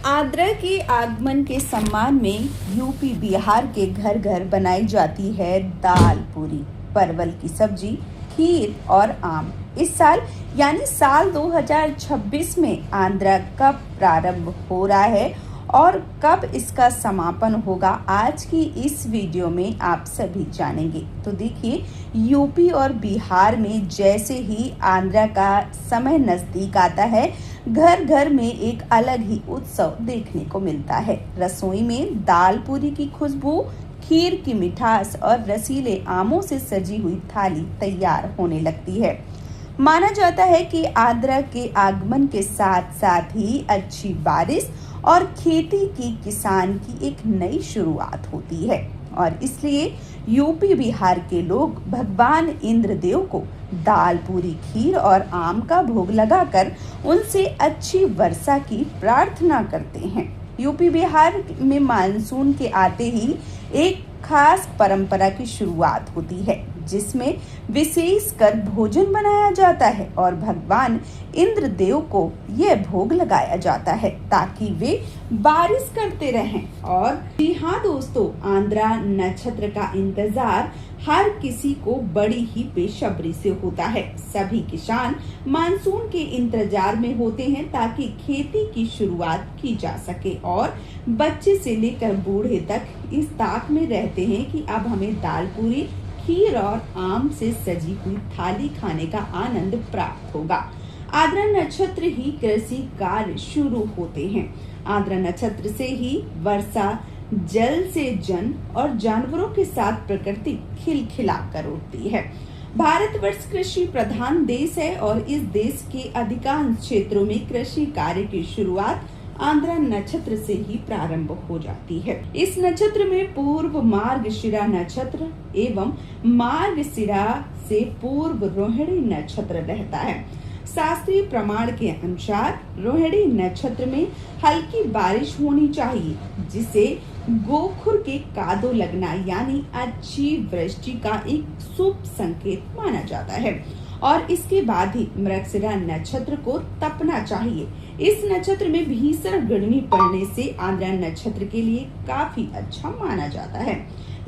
आद्रा के आगमन के सम्मान में यूपी बिहार के घर घर बनाई जाती है दाल पूरी, परवल की सब्जी, खीर और आम। इस साल यानी साल 2026 में आंध्रा कब प्रारंभ हो रहा है और कब इसका समापन होगा, आज की इस वीडियो में आप सभी जानेंगे। तो देखिए, यूपी और बिहार में जैसे ही आंध्रा का समय नजदीक आता है, घर घर में एक अलग ही उत्सव देखने को मिलता है। रसोई में दाल पूरी की खुशबू, खीर की मिठास और रसीले आमों से सजी हुई थाली तैयार होने लगती है। माना जाता है कि आंध्रा के आगमन के साथ साथ ही अच्छी बारिश और खेती की किसान की एक नई शुरुआत होती है और इसलिए यूपी बिहार के लोग भगवान इंद्रदेव को दाल पूरी, खीर और आम का भोग लगाकर उनसे अच्छी वर्षा की प्रार्थना करते हैं। यूपी बिहार में मानसून के आते ही एक खास परंपरा की शुरुआत होती है, जिसमें विशेष कर भोजन बनाया जाता है और भगवान इंद्रदेव को यह भोग लगाया जाता है ताकि वे बारिश करते रहें। और जी हाँ दोस्तों, आंध्रा नक्षत्र का इंतजार हर किसी को बड़ी ही बेसब्री से होता है। सभी किसान मानसून के इंतजार में होते हैं ताकि खेती की शुरुआत की जा सके और बच्चे से लेकर बूढ़े तक इस ताक में रहते हैं कि अब हमें दाल पूरी, खीर और आम से सजी हुई थाली खाने का आनंद प्राप्त होगा। आद्रा नक्षत्र ही कृषि कार्य शुरू होते हैं। आद्रा नक्षत्र से ही वर्षा, जल से जन और जानवरों के साथ प्रकृति खिलखिलाकर उठती है। भारतवर्ष कृषि प्रधान देश है और इस देश के अधिकांश क्षेत्रों में कृषि कार्य की शुरुआत आंध्रा नक्षत्र से ही प्रारंभ हो जाती है। इस नक्षत्र में पूर्व मार्गशिरा नक्षत्र एवं मार्गशिरा से पूर्व रोहिणी नक्षत्र रहता है। शास्त्रीय प्रमाण के अनुसार रोहिणी नक्षत्र में हल्की बारिश होनी चाहिए, जिसे गोखुर के कादो लगना यानी अच्छी वृष्टि का एक शुभ संकेत माना जाता है और इसके बाद ही मृगशिरा नक्षत्र को तपना चाहिए। इस नक्षत्र में भीषण गर्मी पड़ने से आंध्रा नक्षत्र के लिए काफी अच्छा माना जाता है।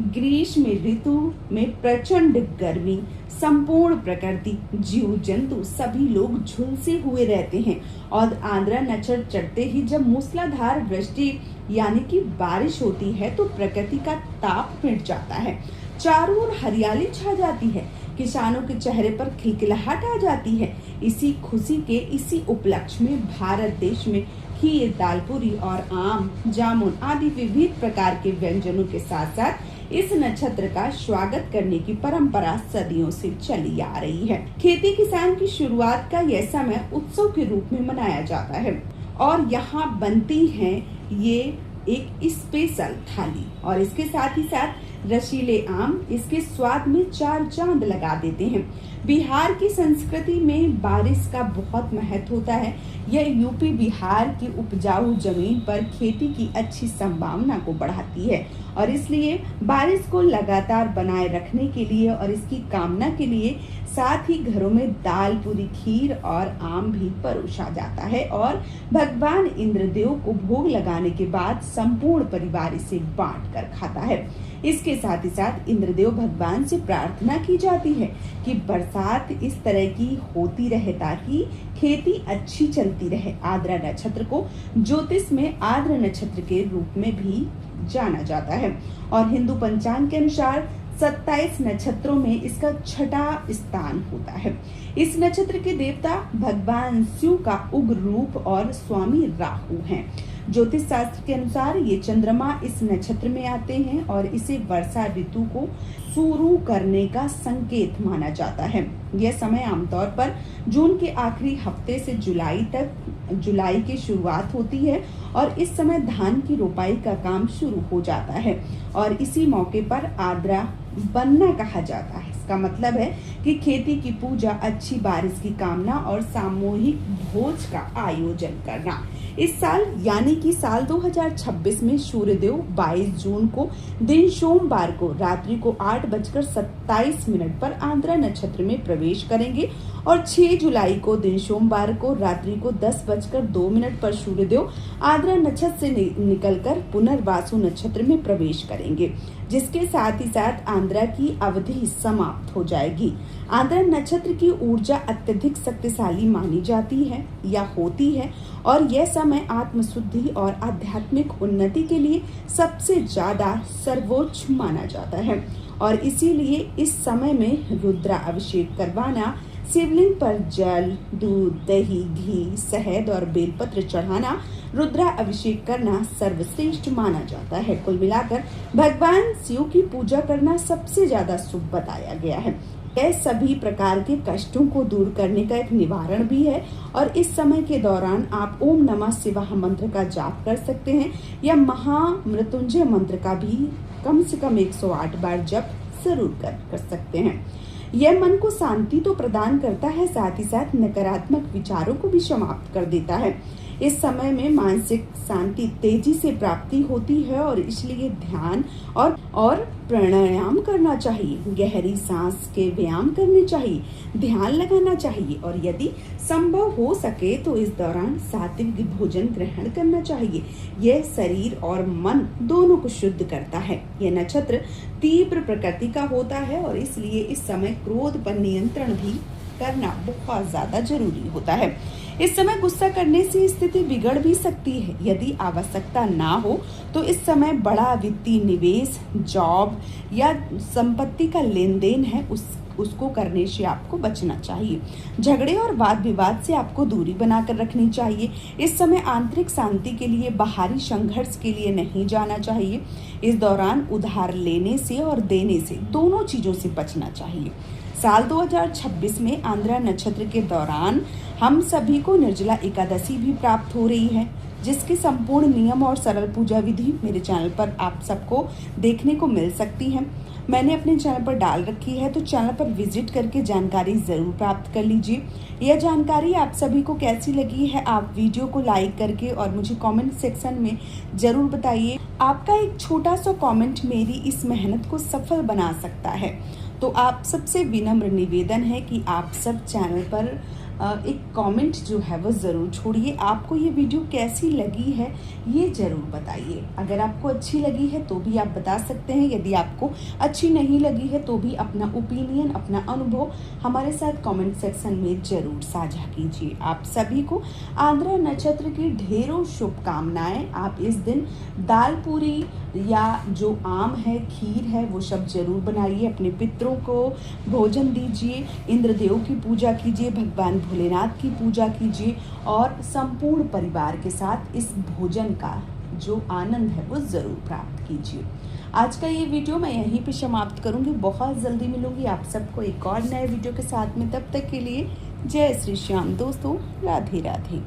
ग्रीष्म ऋतु में प्रचंड गर्मी, संपूर्ण प्रकृति, जीव जंतु सभी लोग झुलसे हुए रहते हैं और आंध्रा नक्षत्र चढ़ते ही जब मूसलाधार वृष्टि यानी कि बारिश होती है तो प्रकृति का ताप मिट जाता है। चारों ओर हरियाली छा जाती है, किसानों के चेहरे पर खिलखिलाहट आ जाती है। इसी खुशी के इसी उपलक्ष्य में भारत देश में खीर, दाल पूरी और आम, जामुन आदि विविध प्रकार के व्यंजनों के साथ साथ इस नक्षत्र का स्वागत करने की परंपरा सदियों से चली आ रही है। खेती किसान की शुरुआत का यह समय उत्सव के रूप में मनाया जाता है और यहाँ बनती है ये एक स्पेशल थाली और इसके साथ ही साथ रसीले आम इसके स्वाद में चार चांद लगा देते हैं। बिहार की संस्कृति में बारिश का बहुत महत्व होता है। यह यूपी बिहार की उपजाऊ जमीन पर खेती की अच्छी संभावना को बढ़ाती है और इसलिए बारिश को लगातार बनाए रखने के लिए और इसकी कामना के लिए साथ ही घरों में दाल पूरी, खीर और आम भी परोसा जाता है और भगवान इंद्रदेव को भोग लगाने के बाद संपूर्ण परिवार इसे बांट कर खाता है। इसके साथ ही साथ इंद्रदेव भगवान से प्रार्थना की जाती है कि बरसात इस तरह की होती रहे ताकि खेती अच्छी चलती रहे। आद्रा नक्षत्र को ज्योतिष में आद्र नक्षत्र के रूप में भी जाना जाता है और हिंदू पंचांग के अनुसार 27 नक्षत्रों में इसका छठा स्थान होता है। इस नक्षत्र के देवता भगवान शिव का उग्र रूप और स्वामी राहु हैं। ज्योतिष शास्त्र के अनुसार ये चंद्रमा इस नक्षत्र में आते हैं और इसे वर्षा ऋतु को शुरू करने का संकेत माना जाता है। यह समय आमतौर पर जून के आखिरी हफ्ते से जुलाई की शुरुआत होती है और इस समय धान की रोपाई का काम शुरू हो जाता है और इसी मौके पर आद्रा बनना कहा जाता है। इसका मतलब है कि खेती की पूजा, अच्छी बारिश की कामना और सामूहिक भोज का आयोजन करना। इस साल यानी कि साल 2026 में सूर्यदेव 22 जून को दिन सोमवार को रात्रि को 8:27 पर आंद्रा नक्षत्र में प्रवेश करेंगे और 6 जुलाई को दिन सोमवार को रात्रि को 10:02 पर सूर्यदेव आंद्रा नक्षत्र से निकलकर पुनर्वासु नक्षत्र में प्रवेश करेंगे, जिसके साथ ही साथ आंद्रा की अवधि समाप्त हो जाएगी। आंद्रा नक्षत्र की ऊर्जा अत्यधिक शक्तिशाली मानी जाती है या होती है और यह समय आत्मशुद्धि और आध्यात्मिक उन्नति के लिए सबसे ज्यादा सर्वोच्च माना जाता है और इसीलिए इस समय में रुद्रा अभिषेक करवाना, शिवलिंग पर जल, दूध, दही, घी, शहद और बेलपत्र चढ़ाना, रुद्रा अभिषेक करना सर्वश्रेष्ठ माना जाता है। कुल मिलाकर भगवान शिव की पूजा करना सबसे ज्यादा शुभ बताया गया है। यह सभी प्रकार के कष्टों को दूर करने का एक निवारण भी है और इस समय के दौरान आप ओम नमः शिवाय मंत्र का जाप कर सकते हैं या महामृत्युंजय मंत्र का भी कम से कम 108 बार जप जरूर कर सकते हैं। यह मन को शांति तो प्रदान करता है, साथ ही साथ नकारात्मक विचारों को भी समाप्त कर देता है। इस समय में मानसिक शांति तेजी से प्राप्ति होती है और इसलिए ध्यान और प्राणायाम करना चाहिए, गहरी सांस के व्यायाम करने चाहिए, ध्यान लगाना चाहिए और यदि संभव हो सके तो इस दौरान सात्विक भोजन ग्रहण करना चाहिए। यह शरीर और मन दोनों को शुद्ध करता है। यह नक्षत्र तीव्र प्रकृति का होता है और इसलिए इस समय क्रोध पर नियंत्रण भी करना बहुत ज्यादा जरूरी होता है। इस समय गुस्सा करने से स्थिति बिगड़ भी सकती है। यदि आवश्यकता ना हो तो इस समय बड़ा वित्तीय निवेश, जॉब या संपत्ति का लेन देन है उसको करने से आपको बचना चाहिए। झगड़े और वाद विवाद से आपको दूरी बनाकर रखनी चाहिए। इस समय आंतरिक शांति के लिए, बाहरी संघर्ष के लिए नहीं जाना चाहिए। इस दौरान उधार लेने से और देने से, दोनों चीजों से बचना चाहिए। साल 2026 में आंद्रा नक्षत्र के दौरान हम सभी को निर्जला एकादशी भी प्राप्त हो रही है, जिसके संपूर्ण नियम और सरल पूजा विधि मेरे चैनल पर आप सबको देखने को मिल सकती है। मैंने अपने चैनल पर डाल रखी है, तो चैनल पर विजिट करके जानकारी जरूर प्राप्त कर लीजिए। यह जानकारी आप सभी को कैसी लगी है, आप वीडियो को लाइक करके और मुझे कमेंट सेक्शन में जरूर बताइए। आपका एक छोटा सा कमेंट मेरी इस मेहनत को सफल बना सकता है। तो आप सबसे विनम्र निवेदन है कि आप सब चैनल पर एक कमेंट जो है वो ज़रूर छोड़िए। आपको ये वीडियो कैसी लगी है ये ज़रूर बताइए। अगर आपको अच्छी लगी है तो भी आप बता सकते हैं, यदि आपको अच्छी नहीं लगी है तो भी अपना ओपिनियन, अपना अनुभव हमारे साथ कमेंट सेक्शन में ज़रूर साझा कीजिए। आप सभी को आंद्रा नक्षत्र की ढेरों शुभकामनाएं। आप इस दिन दाल पूरी या जो आम है, खीर है, वो सब जरूर बनाइए। अपने पितरों को भोजन दीजिए, इंद्रदेव की पूजा कीजिए, भगवान भोलेनाथ की पूजा कीजिए और संपूर्ण परिवार के साथ इस भोजन का जो आनंद है वो जरूर प्राप्त कीजिए। आज का ये वीडियो मैं यहीं पे समाप्त करूंगी। बहुत जल्दी मिलूंगी आप सबको एक और नए वीडियो के साथ में। तब तक के लिए जय श्री श्याम दोस्तों, राधे राधे।